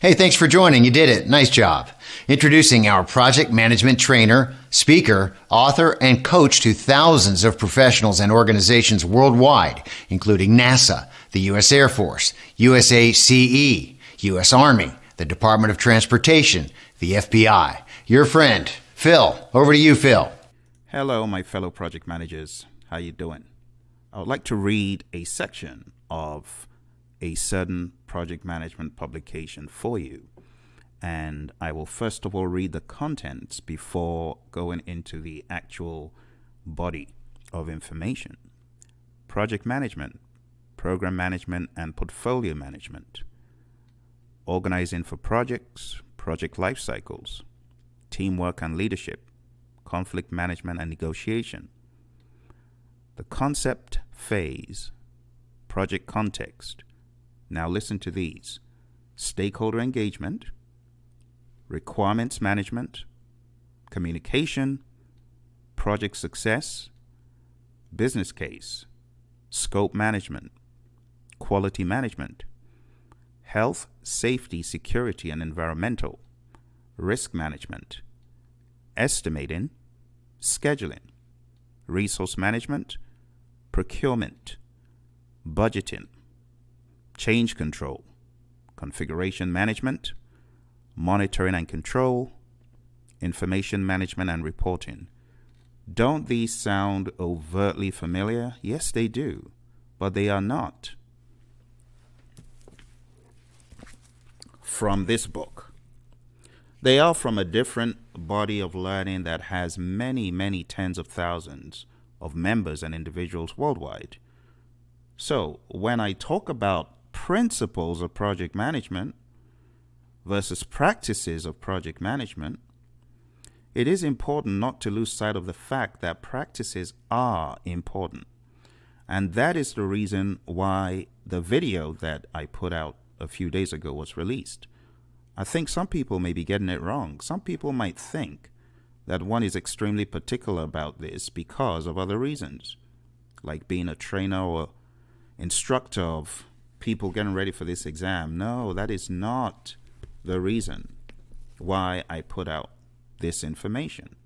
Hey, thanks for joining. You did it. Nice job. Introducing our project management trainer, speaker, author, and coach to thousands of professionals and organizations worldwide, including NASA, the U.S. Air Force, USACE, U.S. Army, the Department of Transportation, the FBI. Your friend, Phil. Over to you, Phil. Hello, my fellow project managers. How you doing? I would like to read a section of a certain project management publication for you. And I will first of all read the contents before going into the actual body of information. Project management, program management, and portfolio management. Organizing for projects, project life cycles, teamwork and leadership, conflict management and negotiation. The concept phase, project context. Now listen to these: stakeholder engagement, requirements management, communication, project success, business case, scope management, quality management, health, safety, security, and environmental, risk management, estimating, scheduling, resource management, procurement, budgeting, change control, configuration management, monitoring and control, information management and reporting. Don't these sound overtly familiar? Yes, they do, but they are not. From this book. They are from a different body of learning that has many, many tens of thousands of members and individuals worldwide. So when I talk about principles of project management versus practices of project management, it is important not to lose sight of the fact that practices are important. And that is the reason why the video that I put out a few days ago was released. I think some people may be getting it wrong. Some people might think that one is extremely particular about this because of other reasons, like being a trainer or instructor of people getting ready for this exam. No, that is not the reason why I put out this information.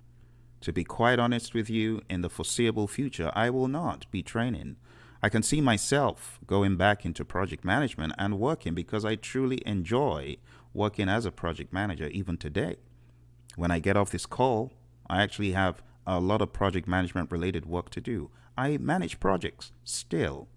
To be quite honest with you, in the foreseeable future, I will not be training. I can see myself going back into project management and working because I truly enjoy working as a project manager even today. When I get off this call, I actually have a lot of project management related work to do. I manage projects still.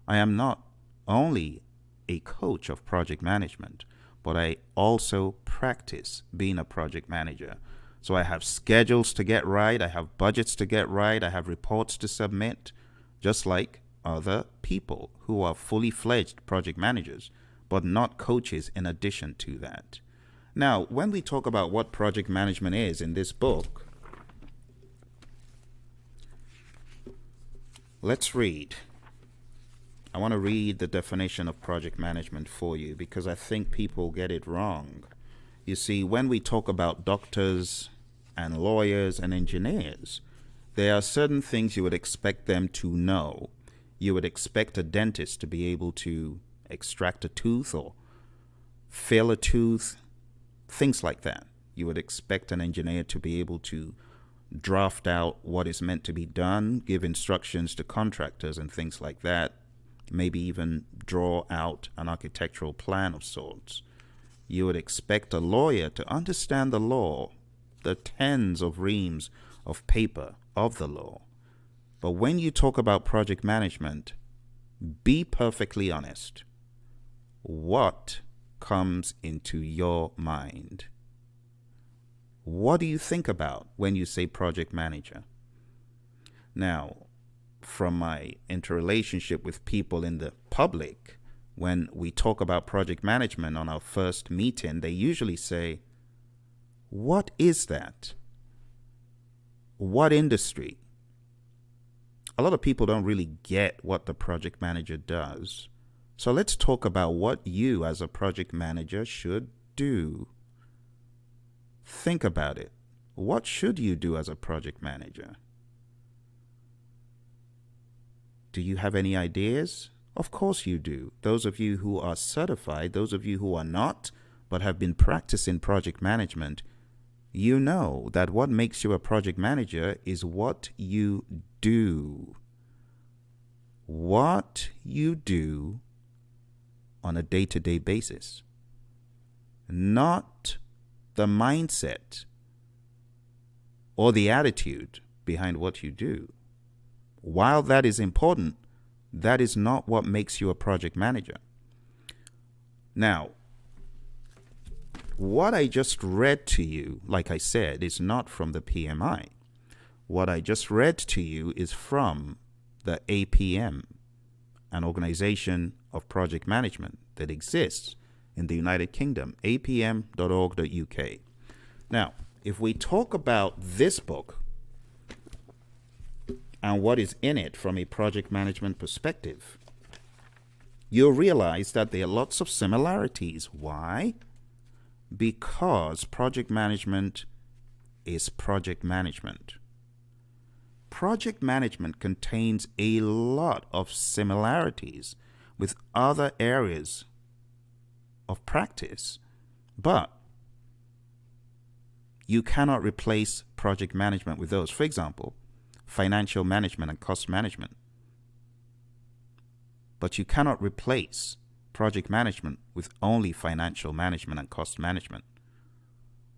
I am not only a coach of project management, but I also practice being a project manager. So I have schedules to get right, I have budgets to get right, I have reports to submit, just like other people who are fully fledged project managers, but not coaches in addition to that. Now, when we talk about what project management is in this book, let's read. I want to read the definition of project management for you because I think people get it wrong. You see, when we talk about doctors and lawyers and engineers, there are certain things you would expect them to know. You would expect a dentist to be able to extract a tooth or fill a tooth, things like that. You would expect an engineer to be able to draft out what is meant to be done, give instructions to contractors and things like that. Maybe even draw out an architectural plan of sorts. You would expect a lawyer to understand the law, the tens of reams of paper of the law. But when you talk about project management, be perfectly honest. What comes into your mind? What do you think about when you say project manager? Now, from my interrelationship with people in the public, when we talk about project management on our first meeting, they usually say, "What is that? What industry?" A lot of people don't really get what the project manager does. So let's talk about what you as a project manager should do. Think about it. What should you do as a project manager? Do you have any ideas? Of course you do. Those of you who are certified, those of you who are not, but have been practicing project management, you know that what makes you a project manager is what you do. What you do on a day-to-day basis, not the mindset or the attitude behind what you do. While that is important, that is not what makes you a project manager. Now, what I just read to you, like I said, is not from the PMI. What I just read to you is from the APM, an organization of project management that exists in the United Kingdom, apm.org.uk. Now, if we talk about this book and what is in it from a project management perspective, you'll realize that there are lots of similarities. Why? Because project management is project management. Project management contains a lot of similarities with other areas of practice, but you cannot replace project management with those. For example, financial management and cost management. But you cannot replace project management with only financial management and cost management.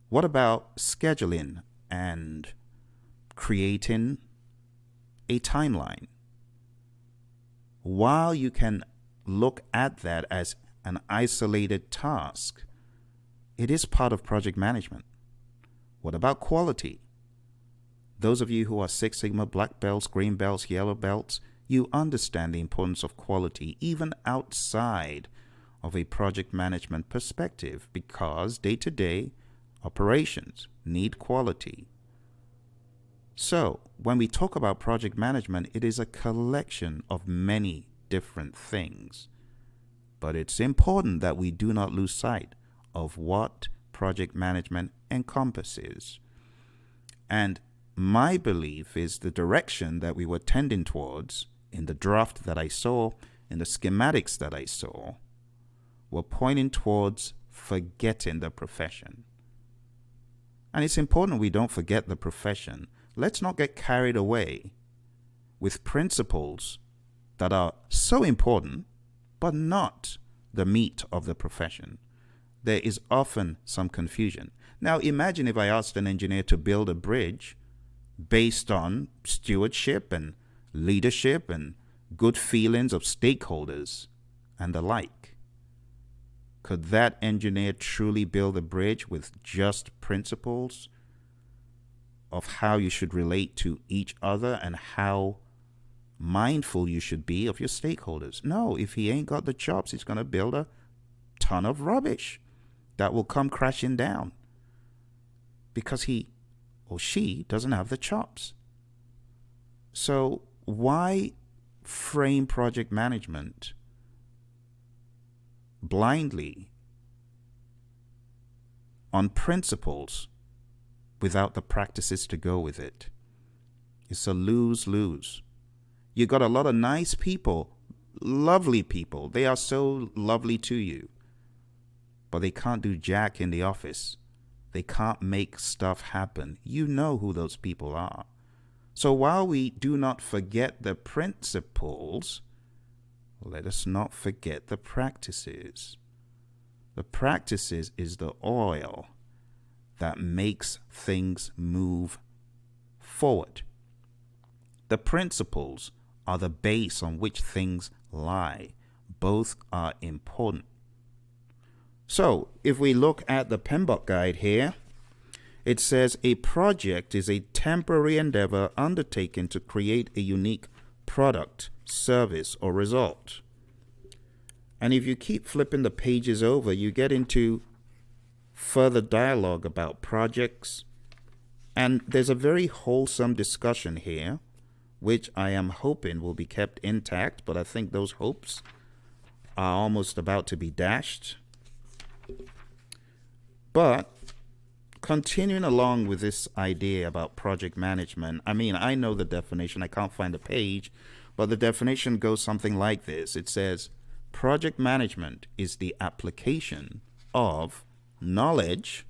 What about scheduling and creating a timeline? While you can look at that as an isolated task, it is part of project management. What about quality? Those of you who are Six Sigma, black belts, green belts, yellow belts, you understand the importance of quality even outside of a project management perspective, because day-to-day operations need quality. So when we talk about project management, it is a collection of many different things. But it's important that we do not lose sight of what project management encompasses. And my belief is the direction that we were tending towards in the draft that I saw, in the schematics that I saw, were pointing towards forgetting the profession. And it's important we don't forget the profession. Let's not get carried away with principles that are so important, but not the meat of the profession. There is often some confusion. Now, imagine if I asked an engineer to build a bridge based on stewardship and leadership and good feelings of stakeholders and the like. Could that engineer truly build a bridge with just principles of how you should relate to each other and how mindful you should be of your stakeholders? No, if he ain't got the chops, he's going to build a ton of rubbish that will come crashing down because he or she doesn't have the chops. So why frame project management blindly on principles without the practices to go with it? It's a lose-lose. You got a lot of nice people, lovely people. They are so lovely to you, but they can't do jack in the office. They can't make stuff happen. You know who those people are. So while we do not forget the principles, let us not forget the practices. The practices is the oil that makes things move forward. The principles are the base on which things lie. Both are important. So if we look at the PMBOK guide here, it says a project is a temporary endeavor undertaken to create a unique product, service, or result. And if you keep flipping the pages over, you get into further dialogue about projects. And there's a very wholesome discussion here, which I am hoping will be kept intact, but I think those hopes are almost about to be dashed. But continuing along with this idea about project management, I mean, I know the definition. I can't find the page, but the definition goes something like this. It says, project management is the application of knowledge.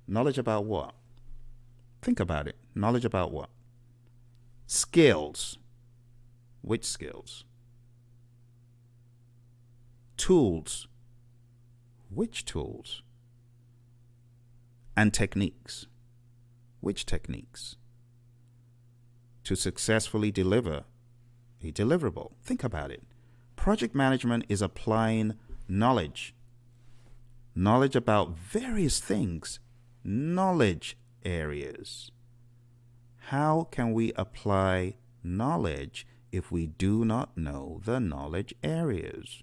Knowledge about what? Think about it. Knowledge about what? Skills. Which skills? Tools. Which tools? And techniques. Which techniques? To successfully deliver a deliverable. Think about it. Project management is applying knowledge. Knowledge about various things. Knowledge areas. How can we apply knowledge if we do not know the knowledge areas?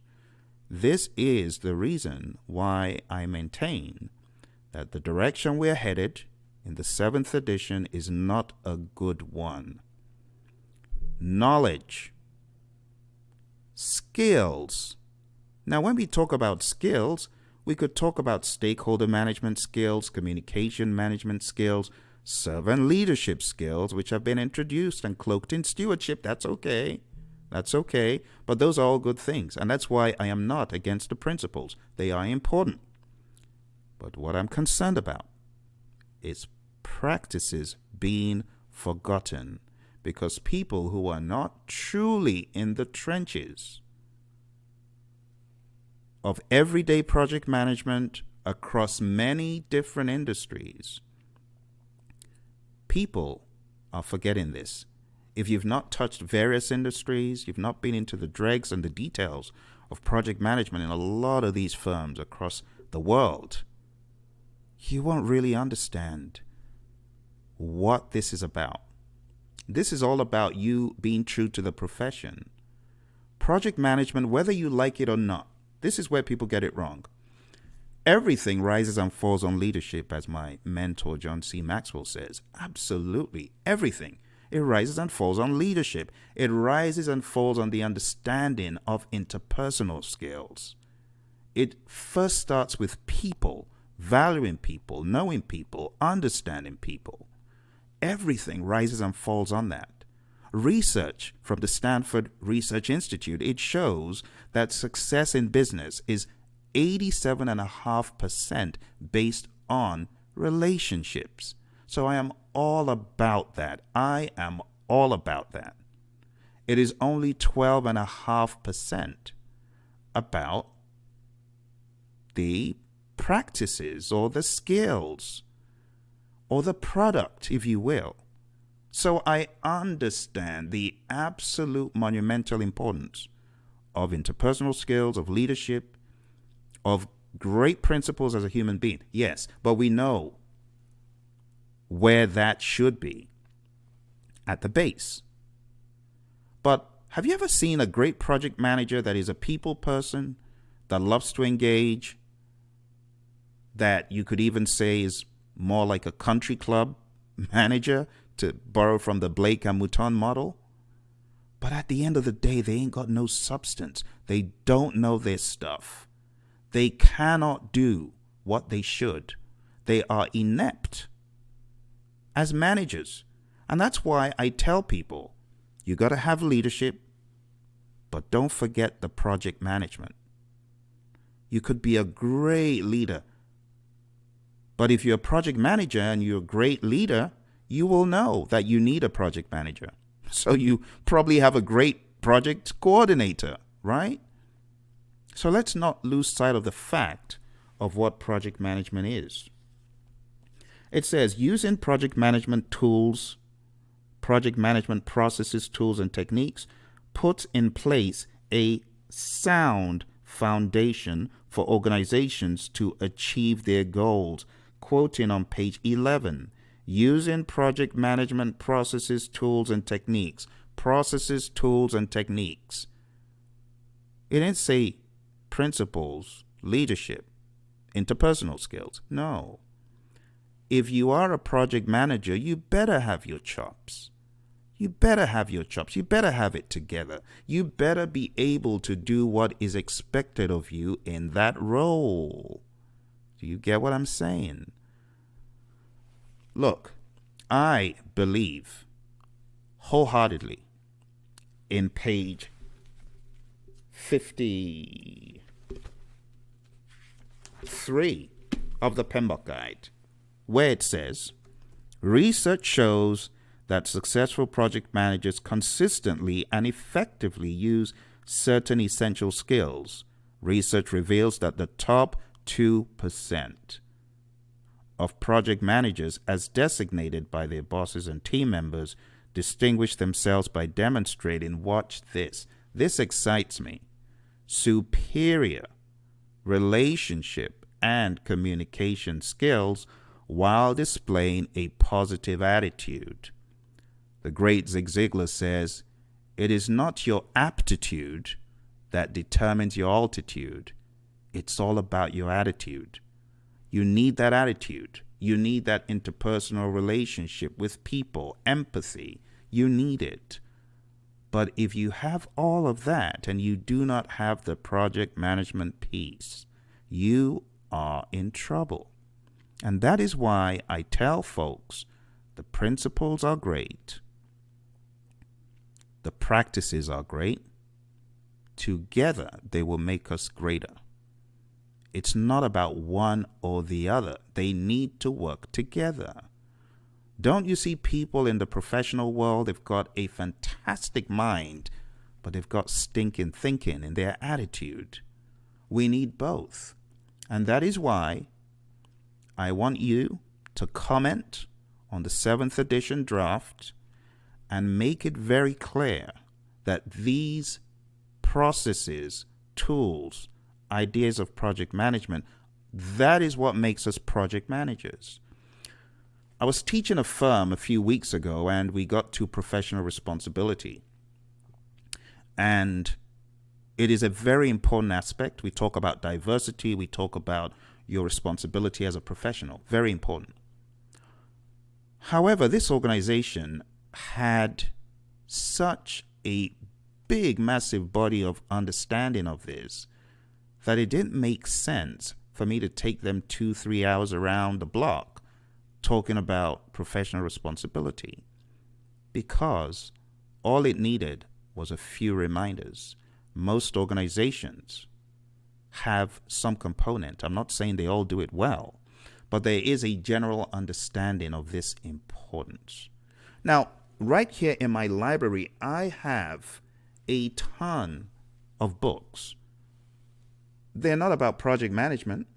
This is the reason why I maintain that the direction we're headed in the 7th edition is not a good one. Knowledge. Skills. Now, when we talk about skills, we could talk about stakeholder management skills, communication management skills, servant leadership skills, which have been introduced and cloaked in stewardship. That's okay. That's okay. But those are all good things. And that's why I am not against the principles. They are important. But what I'm concerned about is practices being forgotten because people who are not truly in the trenches of everyday project management across many different industries, people are forgetting this. If you've not touched various industries, you've not been into the dregs and the details of project management in a lot of these firms across the world, you won't really understand what this is about. This is all about you being true to the profession. Project management, whether you like it or not, this is where people get it wrong. Everything rises and falls on leadership, as my mentor John C. Maxwell says. Absolutely, everything. It rises and falls on leadership. It rises and falls on the understanding of interpersonal skills. It first starts with people, valuing people, knowing people, understanding people. Everything rises and falls on that. Research from the Stanford Research Institute, it shows that success in business is 87.5% based on relationships. So I am all about that. I am all about that. It is only 12.5% about the practices or the skills or the product, if you will. So I understand the absolute monumental importance of interpersonal skills, of leadership, of great principles as a human being. Yes, but we know where that should be, at the base. But have you ever seen a great project manager that is a people person, that loves to engage, that you could even say is more like a country club manager, to borrow from the Blake and Mouton model? But at the end of the day, they ain't got no substance. They don't know their stuff. They cannot do what they should. They are inept as managers. And that's why I tell people, you got to have leadership, but don't forget the project management. You could be a great leader, but if you're a project manager and you're a great leader, you will know that you need a project manager. So you probably have a great project coordinator, right? So let's not lose sight of the fact of what project management is. It says, using project management tools, project management processes, tools, and techniques puts in place a sound foundation for organizations to achieve their goals. Quoting on page 11, using project management processes, tools, and techniques. Processes, tools, and techniques. It didn't say principles, leadership, interpersonal skills. No. If you are a project manager, you better have your chops. You better have your chops. You better have it together. You better be able to do what is expected of you in that role. Do you get what I'm saying? Look, I believe wholeheartedly in page 53 3 of the PMBOK guide, where it says, research shows that successful project managers consistently and effectively use certain essential skills. Research reveals that the top 2% of project managers, as designated by their bosses and team members, distinguish themselves by demonstrating, watch this excites me, superior relationship and communication skills while displaying a positive attitude. The great Zig Ziglar says, it is not your aptitude that determines your altitude. It's all about your attitude. You need that attitude. You need that interpersonal relationship with people, empathy. You need it. But if you have all of that and you do not have the project management piece, you are in trouble. And that is why I tell folks the principles are great. The practices are great. Together, they will make us greater. It's not about one or the other. They need to work together. Don't you see people in the professional world, they've got a fantastic mind, but they've got stinking thinking in their attitude. We need both. And that is why I want you to comment on the 7th edition draft and make it very clear that these processes, tools, ideas of project management, that is what makes us project managers. I was teaching a firm a few weeks ago and we got to professional responsibility. And it is a very important aspect. We talk about diversity. We talk about your responsibility as a professional. Very important. However, this organization had such a big, massive body of understanding of this that it didn't make sense for me to take them 2-3 hours around the block talking about professional responsibility, because all it needed was a few reminders. Most organizations have some component. I'm not saying they all do it well, but there is a general understanding of this importance. Now, right here in my library, I have a ton of books. They're not about project management.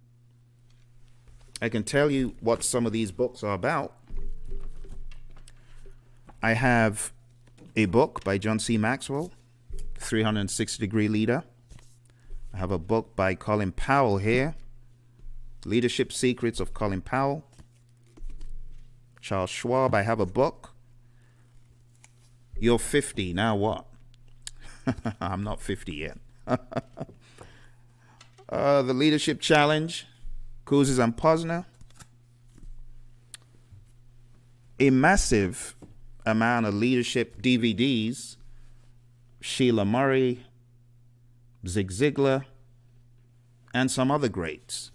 I can tell you what some of these books are about. I have a book by John C. Maxwell, 360-Degree Leader. I have a book by Colin Powell here, Leadership Secrets of Colin Powell. Charles Schwab, I have a book, You're 50, Now What? I'm not 50 yet. The Leadership Challenge, Kouzes and Posner. A massive amount of leadership DVDs, Sheila Murray, Zig Ziglar, and some other greats.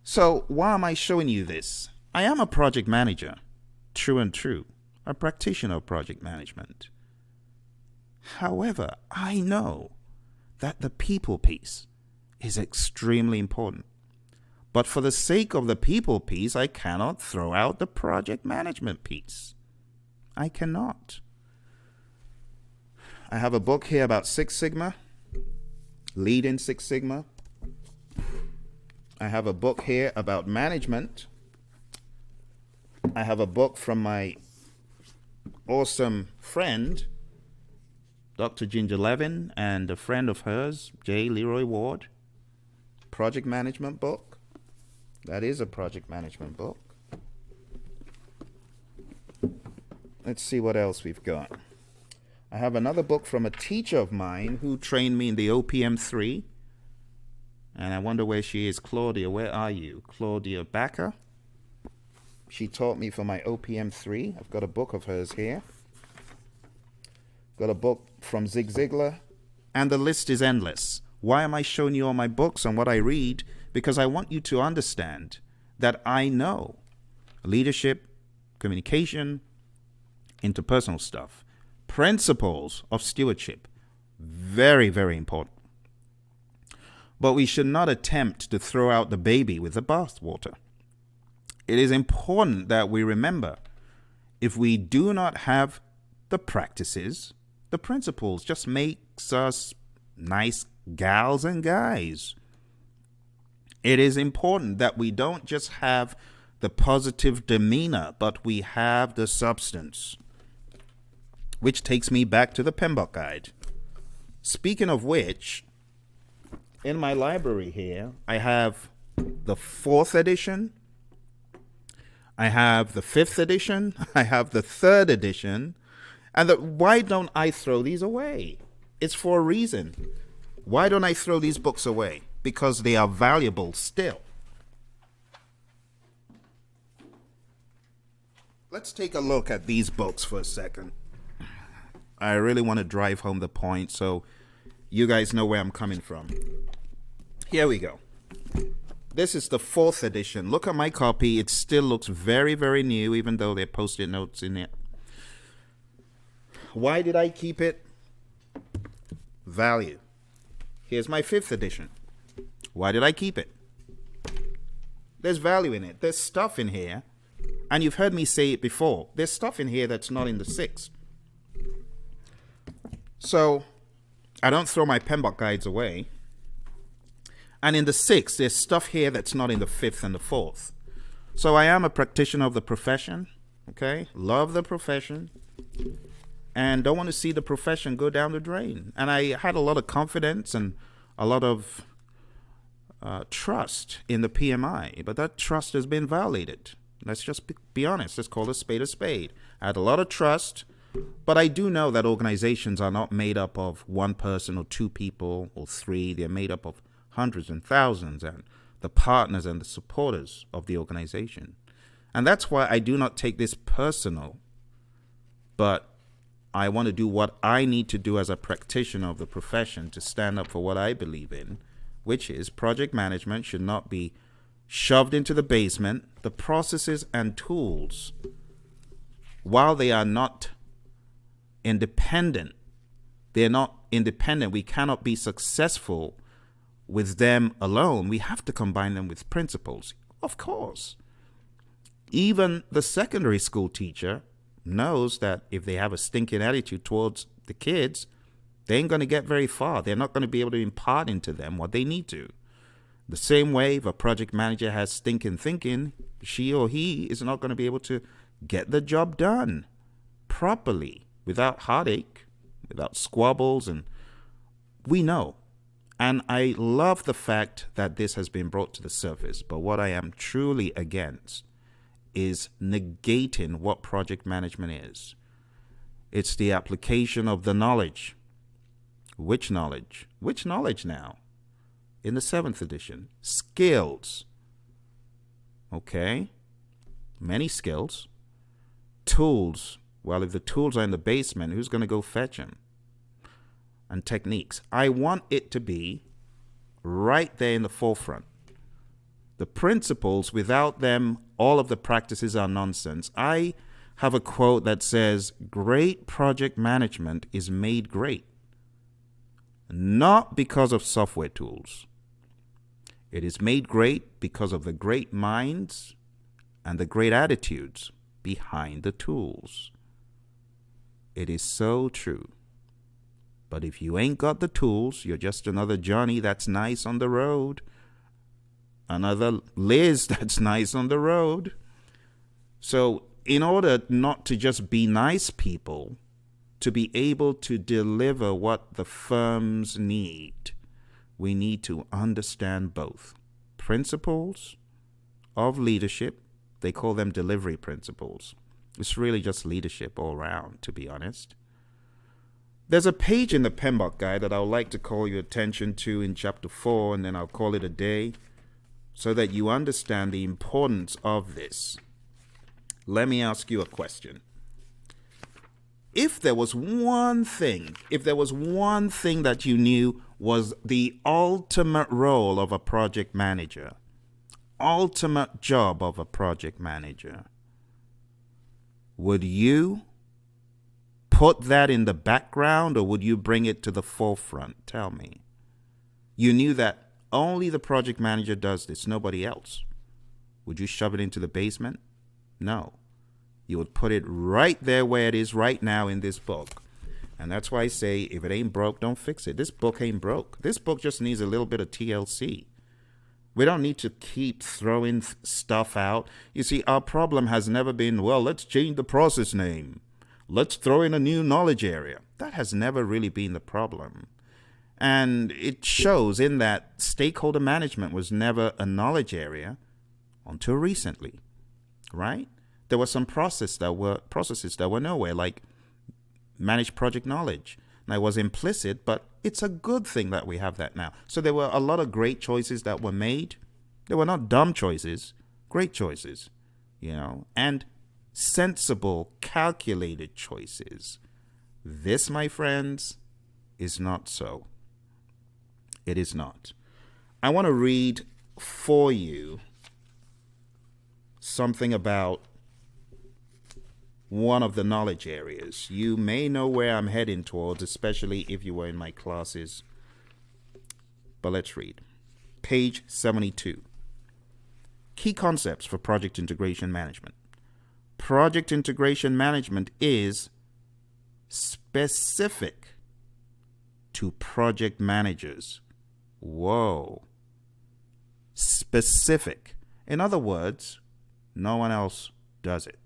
So why am I showing you this? I am a project manager, true and true, a practitioner of project management. However, I know that the people piece is extremely important. But for the sake of the people piece, I cannot throw out the project management piece. I cannot. I have a book here about Six Sigma, Lead in Six Sigma. I have a book here about management. I have a book from my awesome friend, Dr. Ginger Levin, and a friend of hers, J. Leroy Ward. Project management book. That is a project management book. Let's see what else we've got. I have another book from a teacher of mine who trained me in the OPM3. And I wonder where she is. Claudia, where are you? Claudia Backer. She taught me for my OPM3. I've got a book of hers here. Got a book from Zig Ziglar. And the list is endless. Why am I showing you all my books and what I read? Because I want you to understand that I know leadership, communication, interpersonal stuff, principles of stewardship, very, very important. but we should not attempt to throw out the baby with the bathwater. It is important that we remember, if we do not have the practices, the principles just makes us nice gals and guys. It is important that we don't just have the positive demeanor, but we have the substance. Which takes me back to the PMBOK guide. Speaking of which, in my library here, I have the 4th edition, I have the 5th edition, I have the 3rd edition, and why don't I throw these away? It's for a reason. Why don't I throw these books away? Because they are valuable still. Let's take a look at these books for a second. I really want to drive home the point so you guys know where I'm coming from. Here we go. This is the 4th edition. Look at my copy. It still looks very, very new, even though there are post-it notes in it. Why did I keep it? Value. Here's my 5th edition. Why did I keep it? There's value in it. There's stuff in here. And you've heard me say it before. There's stuff in here that's not in the 6th. So I don't throw my PMBOK guides away. And in the 6th, there's stuff here that's not in the 5th and the 4th. So I am a practitioner of the profession. Okay? Love the profession. And don't want to see the profession go down the drain. And I had a lot of confidence and a lot of trust in the PMI. But that trust has been violated. Let's just be honest. Let's call a spade. I had a lot of trust. But I do know that organizations are not made up of one person or 2 people or 3. They're made up of hundreds and thousands, and the partners and the supporters of the organization. And that's why I do not take this personal, but I want to do what I need to do as a practitioner of the profession to stand up for what I believe in, which is project management should not be shoved into the basement. The processes and tools, while they are not independent, they're not independent. We cannot be successful with them alone. We have to combine them with principles. Of course. Even the secondary school teacher knows that if they have a stinking attitude towards the kids, they ain't going to get very far. They're not going to be able to impart into them what they need to. The same way, if a project manager has stinking thinking, she or he is not going to be able to get the job done properly, without heartache, without squabbles, and we know. And I love the fact that this has been brought to the surface. But what I am truly against is negating what project management is. It's the application of the knowledge. Which knowledge? Which knowledge now? In the 7th edition. Skills. Okay. Many skills. Tools. Well, if the tools are in the basement, who's going to go fetch them? And techniques. I want it to be right there in the forefront. The principles, without them, all of the practices are nonsense. I have a quote that says, great project management is made great, not because of software tools. It is made great because of the great minds and the great attitudes behind the tools. It is so true. But if you ain't got the tools, you're just another Johnny that's nice on the road. Another Liz that's nice on the road. So in order not to just be nice people, to be able to deliver what the firms need, we need to understand both principles of leadership. They call them delivery principles. It's really just leadership all around, to be honest. There's a page in the PMBOK guide that I would like to call your attention to in chapter 4, and then I'll call it a day, so that you understand the importance of this. Let me ask you a question. If there was one thing that you knew was the ultimate role of a project manager, ultimate job of a project manager, would you put that in the background or would you bring it to the forefront? Tell me. You knew that Only the project manager does this, nobody else. Would you shove it into the basement? No. You would put it right there where it is right now in this book. And that's why I say, if it ain't broke, don't fix it. This book ain't broke. This book just needs a little bit of TLC. We don't need to keep throwing stuff out. You see, our problem has never been, well, let's change the process name. Let's throw in a new knowledge area. That has never really been the problem. And it shows in that stakeholder management was never a knowledge area until recently, right? There were some processes that were nowhere, like managed project knowledge. Now, it was implicit, but it's a good thing that we have that now. So there were a lot of great choices that were made. They were not dumb choices, great choices, and sensible, calculated choices. This, my friends, is not so. It is not. I want to read for you something about one of the knowledge areas. You may know where I'm heading towards, especially if you were in my classes. But let's read. Page 72. Key concepts for project integration management. Project integration management is specific to project managers. Whoa. Specific. In other words, no one else does it.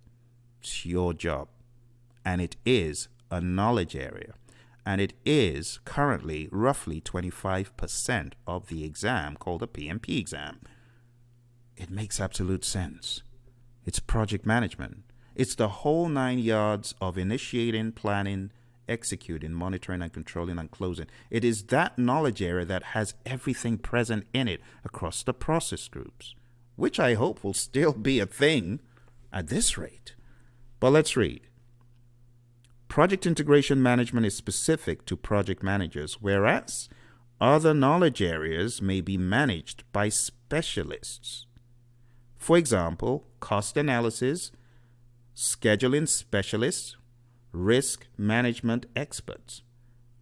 It's your job. And it is a knowledge area. And it is currently roughly 25% of the exam called the PMP exam. It makes absolute sense. It's project management. It's the whole 9 yards of initiating, planning, executing, monitoring, and controlling and closing. It is that knowledge area that has everything present in it across the process groups, which I hope will still be a thing at this rate. But let's read. Project integration management is specific to project managers, whereas other knowledge areas may be managed by specialists. For example, cost analysis, scheduling specialists, risk management experts.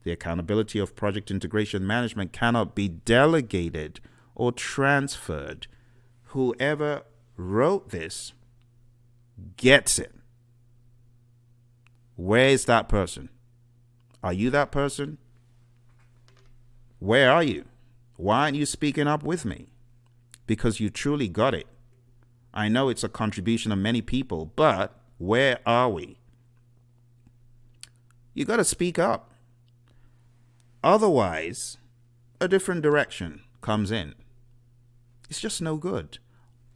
The accountability of project integration management cannot be delegated or transferred. Whoever wrote this gets it. Where is that person? Are you that person? Where are you? Why aren't you speaking up with me? Because you truly got it. I know it's a contribution of many people, but where are we? You got to speak up. Otherwise, a different direction comes in. It's just no good.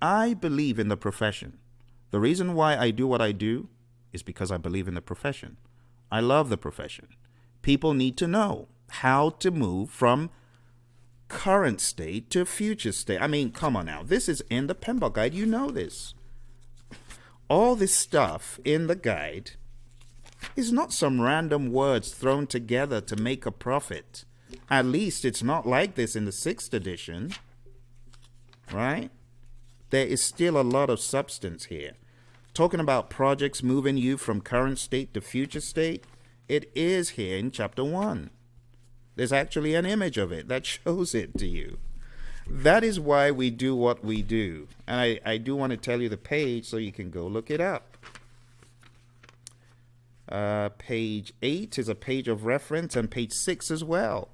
I believe in the profession. The reason why I do what I do is because I believe in the profession. I love the profession. People need to know how to move from current state to future state. I mean, come on now. This is in the PMBOK guide. You know this. All this stuff in the guide is not some random words thrown together to make a profit. At least it's not like this in the 6th edition, right? There is still a lot of substance here. Talking about projects moving you from current state to future state, it is here in chapter 1. There's actually an image of it that shows it to you. That is why we do what we do. And I do want to tell you the page so you can go look it up. Page 8 is a page of reference, and page 6 as well.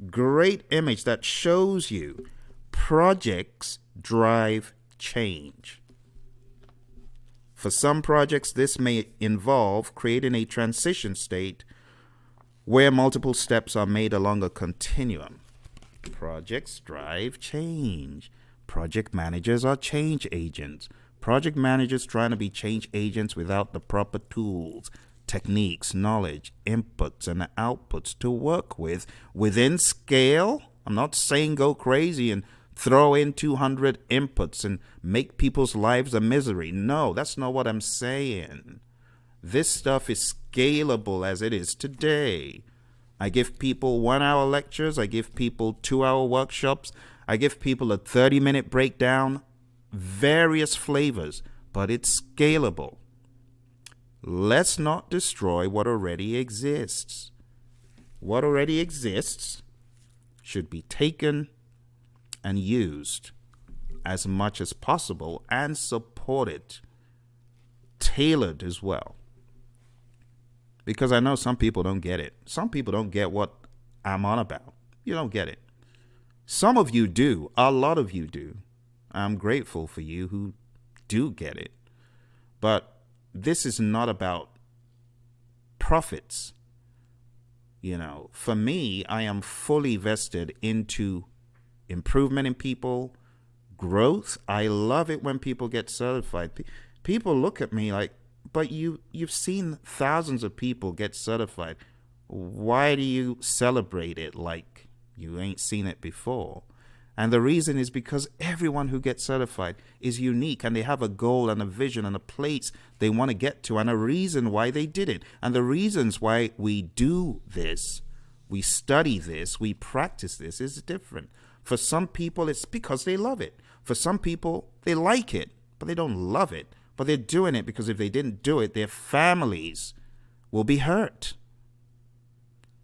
Great image that shows you projects drive change. For some projects, this may involve creating a transition state where multiple steps are made along a continuum. Projects drive change. Project managers are change agents. Project managers trying to be change agents without the proper tools, techniques, knowledge, inputs, and outputs to work with within scale. I'm not saying go crazy and throw in 200 inputs and make people's lives a misery. No, that's not what I'm saying. This stuff is scalable as it is today. I give people 1-hour lectures. I give people 2-hour workshops. I give people a 30-minute breakdown, various flavors, but it's scalable. Let's not destroy what already exists. What already exists should be taken and used as much as possible and supported, tailored as well. Because I know some people don't get it. Some people don't get what I'm on about. You don't get it. Some of you do. A lot of you do. I'm grateful for you who do get it. But this is not about profits. For me, I am fully vested into improvement in people, growth. I love it when people get certified. People look at me like, but you've seen thousands of people get certified. Why do you celebrate it like you ain't seen it before? And the reason is because everyone who gets certified is unique, and they have a goal and a vision and a place they want to get to, and a reason why they did it. And the reasons why we do this, we study this, we practice this is different. For some people, it's because they love it. For some people, they like it, but they don't love it. But they're doing it because if they didn't do it, their families will be hurt,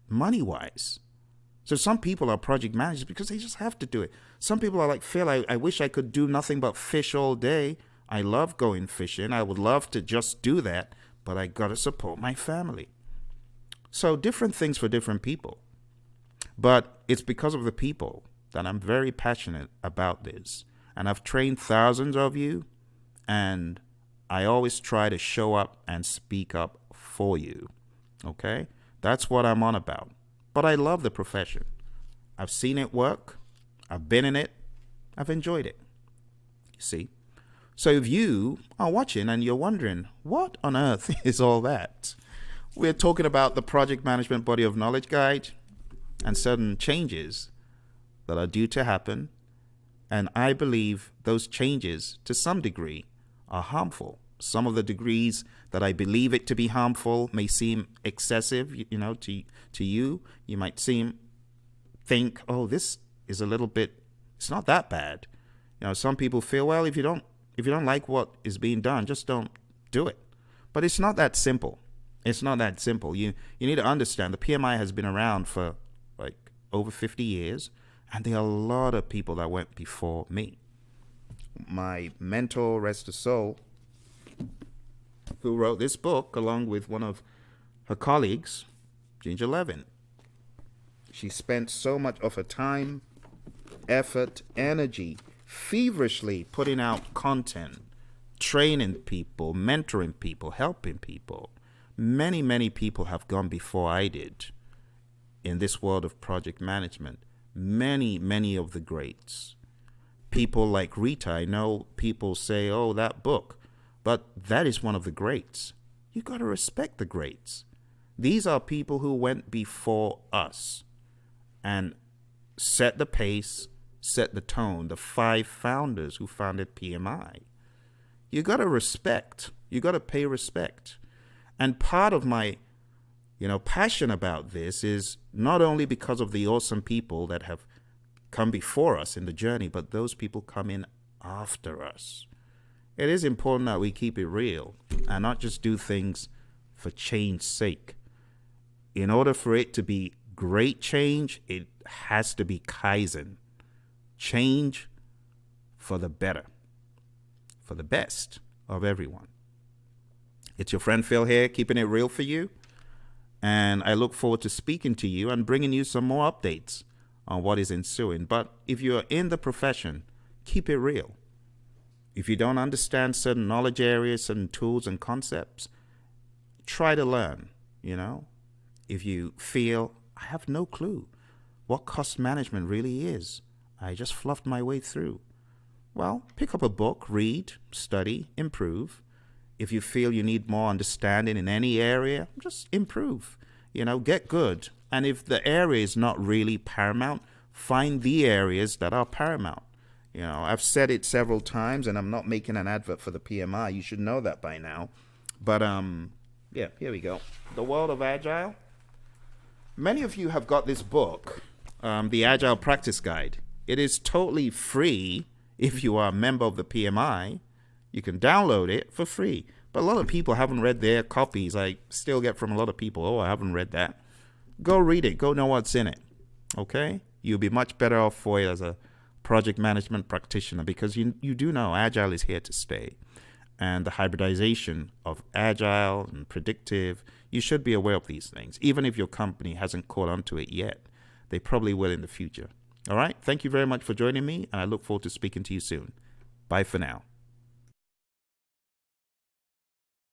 money-wise. So some people are project managers because they just have to do it. Some people are like, Phil, I wish I could do nothing but fish all day. I love going fishing. I would love to just do that, but I got to support my family. So different things for different people. But it's because of the people that I'm very passionate about this. And I've trained thousands of you, and I always try to show up and speak up for you. Okay? That's what I'm on about. But I love the profession. I've seen it work. I've been in it. I've enjoyed it. You see? So if you are watching and you're wondering, what on earth is all that? We're talking about the Project Management Body of Knowledge Guide and certain changes that are due to happen. And I believe those changes, to some degree, are harmful. Some of the degrees that I believe it to be harmful may seem excessive, to you. You might think, oh, this is a little bit, it's not that bad. Some people feel, well, if you don't like what is being done, just don't do it. But it's not that simple. It's not that simple. You need to understand the PMI has been around for like over 50 years, and there are a lot of people that went before me. My mentor, rest his soul, who wrote this book along with one of her colleagues, Ginger Levin. She spent so much of her time, effort, energy, feverishly putting out content, training people, mentoring people, helping people. Many, many people have gone before I did in this world of project management. Many, many of the greats. People like Rita, I know people say, oh, that book. But that is one of the greats. You got to respect the greats. These are people who went before us and set the pace, set the tone. The 5 founders who founded PMI. You got to respect. You got to pay respect. And part of my, passion about this is not only because of the awesome people that have come before us in the journey, but those people come in after us. It is important that we keep it real and not just do things for change's sake. In order for it to be great change, it has to be Kaizen. Change for the better, for the best of everyone. It's your friend Phil here, keeping it real for you. And I look forward to speaking to you and bringing you some more updates on what is ensuing. But if you're in the profession, keep it real. If you don't understand certain knowledge areas, certain tools and concepts, try to learn, If you feel, I have no clue what cost management really is, I just fluffed my way through. Well, pick up a book, read, study, improve. If you feel you need more understanding in any area, just improve, get good. And if the area is not really paramount, find the areas that are paramount. I've said it several times, and I'm not making an advert for the PMI. You should know that by now. But, here we go. The World of Agile. Many of you have got this book, the Agile Practice Guide. It is totally free if you are a member of the PMI. You can download it for free. But a lot of people haven't read their copies. I still get from a lot of people, oh, I haven't read that. Go read it. Go know what's in it. Okay? You'll be much better off for it as a project management practitioner, because you do know Agile is here to stay. And the hybridization of Agile and predictive, you should be aware of these things. Even if your company hasn't caught on to it yet, they probably will in the future. All right. Thank you very much for joining me, and I look forward to speaking to you soon. Bye for now.